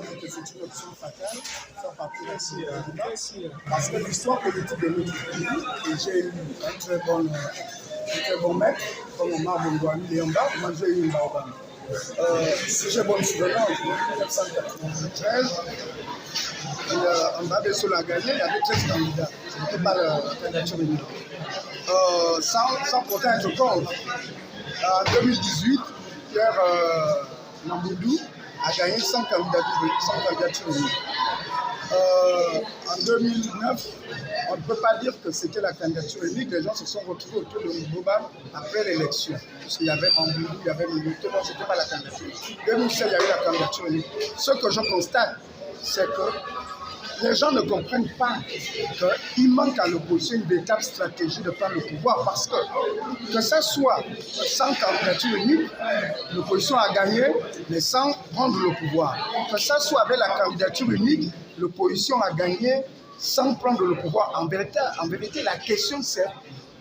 déjà dit que c'est une option fatale, faire partie de ce débat, parce que l'histoire politique de notre pays, et j'ai eu un très bon maître, comme Omar Bongouani Léamba, moi j'ai eu une Baobab. Si j'ai bonne souvenance, en 1993, Mbabesso l'a gagné, il y avait 13 candidats. Ce n'était pas la candidature unique. Sans pourtant être contre. En 2018, Pierre Namboudou a gagné 100 candidatures uniques. En 2009, on ne peut pas dire que c'était la candidature unique. Les gens se sont retrouvés autour de Mbobam après l'élection. Puisqu'il y avait Mamboudou, il y avait Mimoto, donc ce n'était pas la candidature. En 2016, il y a eu la candidature unique. Ce que je constate, c'est que les gens ne comprennent pas qu'il manque à l'opposition une véritable stratégie de prendre le pouvoir, parce que ce soit sans candidature unique, l'opposition a gagné, mais sans prendre le pouvoir. Que ce soit avec la candidature unique, l'opposition a gagné sans prendre le pouvoir. En vérité, la question c'est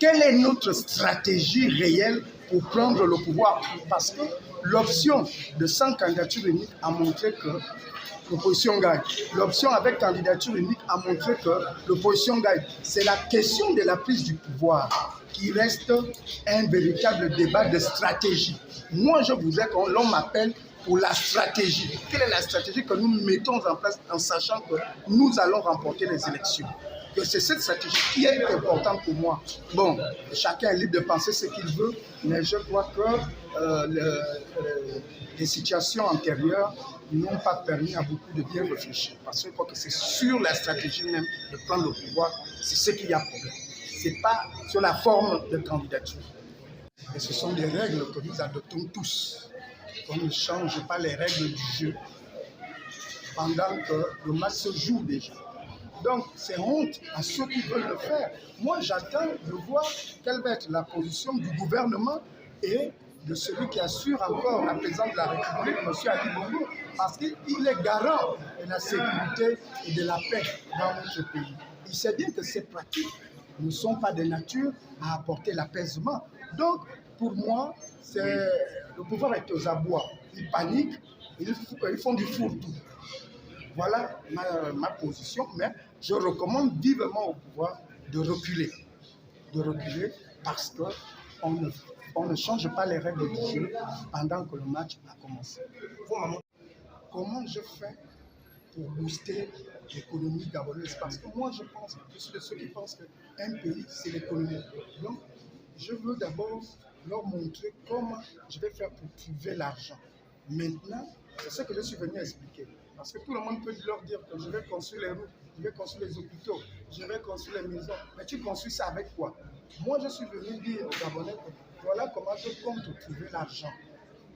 quelle est notre stratégie réelle pour prendre le pouvoir? Parce que l'option de sans candidature unique a montré que l'opposition gagne. L'option avec candidature unique a montré que l'opposition gagne. C'est la question de la prise du pouvoir qui reste un véritable débat de stratégie. Moi, je voudrais que l'on m'appelle pour la stratégie. Quelle est la stratégie que nous mettons en place en sachant que nous allons remporter les élections? Que c'est cette stratégie qui est importante pour moi. Bon, chacun est libre de penser ce qu'il veut, mais je crois que les situations antérieures n'ont pas permis à beaucoup de bien réfléchir. Parce que je crois que c'est sur la stratégie même de prendre le pouvoir, c'est ce qu'il y a problème. Ce n'est pas sur la forme de candidature. Et ce sont des règles que nous adoptons tous. On ne change pas les règles du jeu pendant que le match se joue déjà. Donc, c'est honte à ceux qui veulent le faire. Moi, j'attends de voir quelle va être la position du gouvernement et de celui qui assure encore la présidence de la République, M. Ali Bongo, parce qu'il est garant de la sécurité et de la paix dans notre pays. Il sait bien que ces pratiques ne sont pas de nature à apporter l'apaisement. Donc, pour moi, le pouvoir est aux abois. Ils paniquent, ils font du fourre-tout. Voilà ma position, mais je recommande vivement au pouvoir de reculer. De reculer parce qu'on ne change pas les règles du jeu pendant que le match a commencé. Comment je fais pour booster l'économie gabonaise? Parce que moi, je pense, je suis de ceux qui pensent qu'un pays, c'est l'économie. Donc, je veux d'abord leur montrer comment je vais faire pour trouver l'argent. Maintenant, c'est ce que je suis venu expliquer. Parce que tout le monde peut leur dire que je vais construire les routes, je vais construire les hôpitaux, je vais construire les maisons. Mais tu construis ça avec quoi? Moi, je suis venu dire aux Gabonais que voilà comment je compte trouver l'argent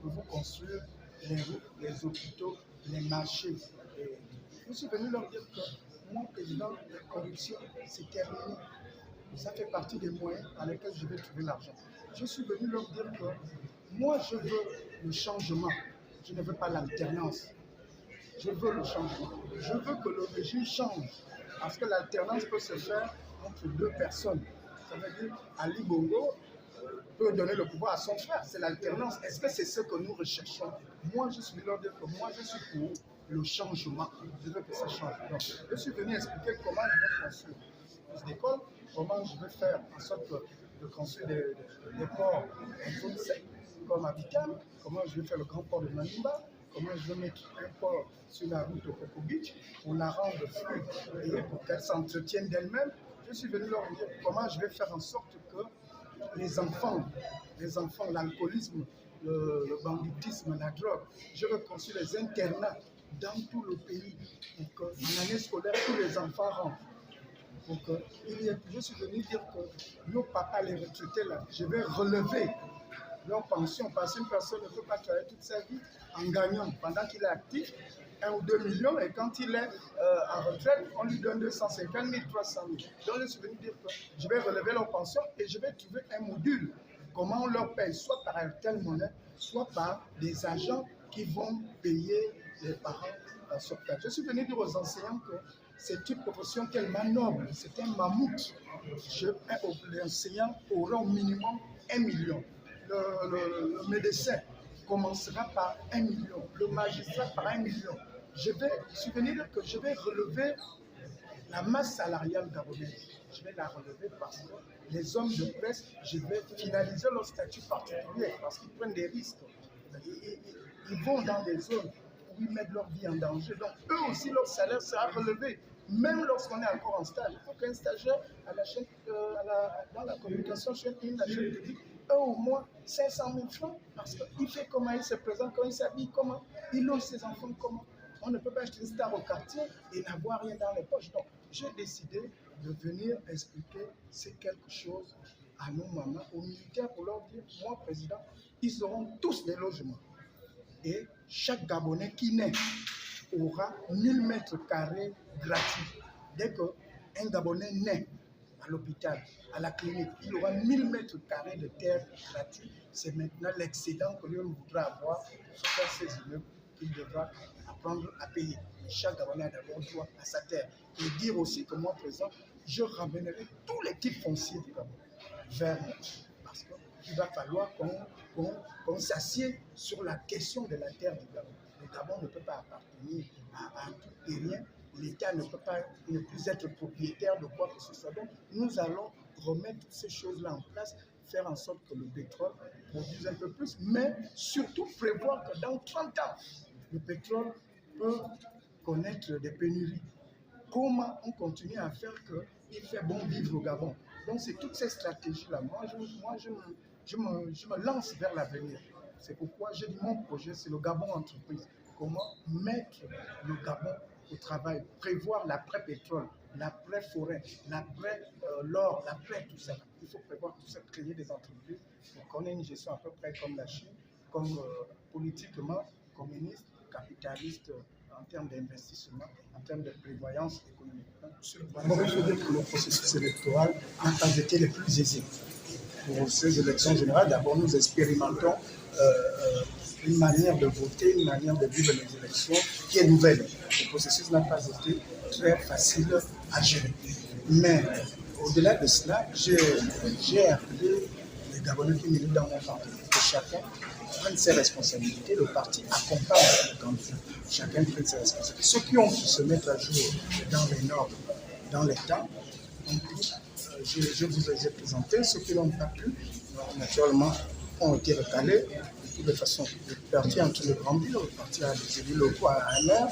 pour vous construire les routes, les hôpitaux, les marchés. Je suis venu leur dire que mon président de corruption, c'est terminé. Ça fait partie des moyens dans lesquels je vais trouver l'argent. Je suis venu leur dire que moi, je veux le changement. Je ne veux pas l'alternance. Je veux le changement. Je veux que le régime change. Parce que l'alternance peut se faire entre deux personnes. Ça veut dire Ali Bongo peut donner le pouvoir à son frère. C'est l'alternance. Est-ce que c'est ce que nous recherchons? Moi, je suis venu leur dire que moi, je suis pour le changement. Je veux que ça change. Donc, je suis venu expliquer comment je vais construire plus d'écoles, comment je vais faire en sorte de construire des ports en zone sec, comme à Bikam, comment je vais faire le grand port de Manimba, comment je vais mettre un port sur la route au Coco Beach pour la rendre fluide et pour qu'elle s'entretienne d'elle-même. Je suis venu leur dire comment je vais faire en sorte que les enfants, l'alcoolisme, le banditisme, la drogue, je veux construire les internats dans tout le pays pour qu'en année scolaire, tous les enfants rentrent. Donc, je suis venu dire que nos papas, les retraités, là, je vais relever leur pension parce qu'une personne ne peut pas travailler toute sa vie en gagnant pendant qu'il est actif 1 ou 2 millions et quand il est en retraite, on lui donne 250 000, 300 000. Donc, je suis venu dire que je vais relever leur pension et je vais trouver un module. Comment on leur paye, soit par telle monnaie, soit par des agents qui vont payer les parents sur place. Je suis venu dire aux enseignants que c'est une profession tellement noble, c'est un mammouth. L'enseignant aura au minimum 1 million. Le médecin commencera par 1 million, le magistrat par 1 million. je vais dire que je vais relever la masse salariale gabonaise. Je vais la relever parce que les hommes de presse, je vais finaliser leur statut particulier parce qu'ils prennent des risques. Ils vont dans des zones où ils mettent leur vie en danger. Donc, eux aussi, leur salaire sera relevé, même lorsqu'on est encore en stage. Il faut qu'un stagiaire à la chaîne, dans la communication, chaîne 1, la chaîne publique, eux au moins 500 000 francs parce qu'il fait comment, il se présente, comment il s'habille, comment, il loge ses enfants, comment. On ne peut pas acheter une star au quartier et n'avoir rien dans les poches. Donc, j'ai décidé de venir expliquer c'est quelque chose à nos mamans, aux militaires, pour leur dire, moi, président, ils auront tous des logements. Et chaque Gabonais qui naît aura 1000 mètres carrés gratuits. Dès qu'un Gabonais naît à l'hôpital, à la clinique, il aura 1000 mètres carrés de terre gratuits. C'est maintenant l'excédent que l'on voudra avoir sur faire ces immeubles qu'il devra apprendre à payer. Mais chaque Gabonais a d'abord droit à sa terre. Et dire aussi que moi, président, je ramènerai tous les types fonciers du Gabon vers moi. Parce qu'il va falloir qu'on s'assied sur la question de la terre du Gabon. Le Gabon ne peut pas appartenir à tout et rien. L'État ne peut pas ne plus être propriétaire de quoi que ce soit. Donc, nous allons remettre ces choses-là en place, faire en sorte que le pétrole produise un peu plus, mais surtout prévoir que dans 30 ans, le pétrole peut connaître des pénuries. Comment on continue à faire qu'il fait bon vivre au Gabon? Donc, c'est toutes ces stratégies-là. Moi, je me lance vers l'avenir. C'est pourquoi j'ai dit mon projet, c'est le Gabon entreprise. Comment mettre le Gabon au travail, prévoir l'après-pétrole, l'après-forêt, l'après-l'or, l'après tout ça. Il faut prévoir tout ça, créer des entreprises pour qu'on ait une gestion à peu près comme la Chine, comme politiquement communiste, capitaliste en termes d'investissement, en termes de prévoyance économique. Donc, je veux dire que le processus électoral n'a pas été le plus aisé. Pour ces élections générales, d'abord nous expérimentons une manière de voter, une manière de vivre les élections qui est nouvelle. Le processus n'a pas été très facile à gérer. Mais au-delà de cela, j'ai appelé les Gabonais qui militent dans mon parti, que chacun prenne ses responsabilités, le parti accompagne le candidat. Chacun prenne ses responsabilités. Ceux qui ont pu se mettre à jour dans les normes, dans les temps, je vous les ai présentés. Ceux qui n'ont pas pu, naturellement, ont été recalés. De toute façon, le parti est en train de grandir, le parti a des élus locaux à un maire.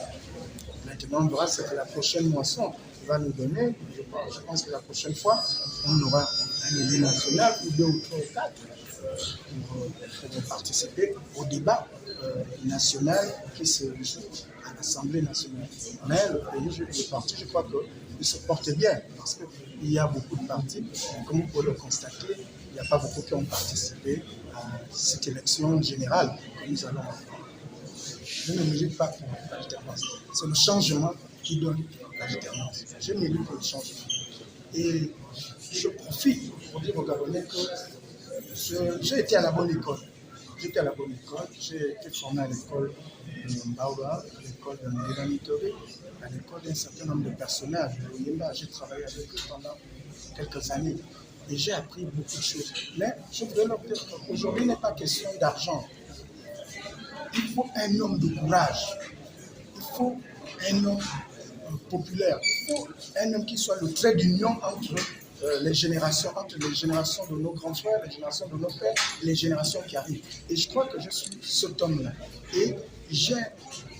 Maintenant, on verra ce que la prochaine moisson va nous donner. Je pense que la prochaine fois, on aura un élu national, ou 2 ou 3 ou 4, pour participer au débat national qui se joue à l'Assemblée nationale. Mais le parti, je crois qu'il se porte bien, parce qu'il y a beaucoup de partis. Comme vous pouvez le constater, il n'y a pas beaucoup qui ont participé à cette élection générale que nous allons avoir. Je ne milite pas pour l'alternance. C'est le changement qui donne l'alternance. Je milite pour le changement. Et je profite pour dire aux Gabonais que j'ai été à la bonne école. J'étais à la bonne école. J'ai été formé à l'école de Mbaoua, à l'école de Ndéra-Mitore, à l'école d'un certain nombre de personnages de Oyemba. J'ai travaillé avec eux pendant quelques années. Et j'ai appris beaucoup de choses. Mais je voudrais leur dire qu'aujourd'hui, il n'est pas question d'argent. Il faut un homme de courage. Il faut un homme populaire. Il faut un homme qui soit le trait d'union entre les générations de nos grands frères, les générations de nos pères, les générations qui arrivent. Et je crois que je suis cet homme-là. Et j'ai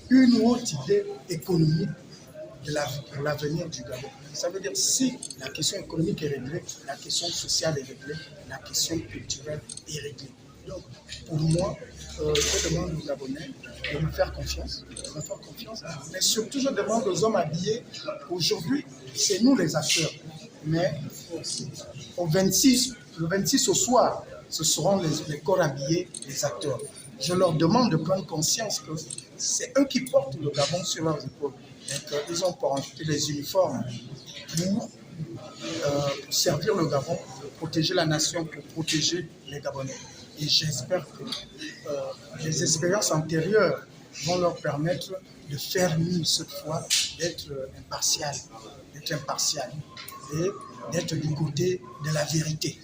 une autre idée économique pour l'avenir du Gabon. Ça veut dire si la question économique est réglée, la question sociale est réglée, la question culturelle est réglée. Donc, pour moi, je demande aux Gabonais de me faire confiance, mais surtout je demande aux hommes habillés. Aujourd'hui, c'est nous les acteurs, mais le 26 au soir, ce seront les corps habillés, les acteurs. Je leur demande de prendre conscience que c'est eux qui portent le Gabon sur leurs épaules. Donc, ils ont porté les uniformes pour servir le Gabon, pour protéger la nation, pour protéger les Gabonais. Et j'espère que les expériences antérieures vont leur permettre de faire mieux cette fois, d'être impartial et d'être du côté de la vérité.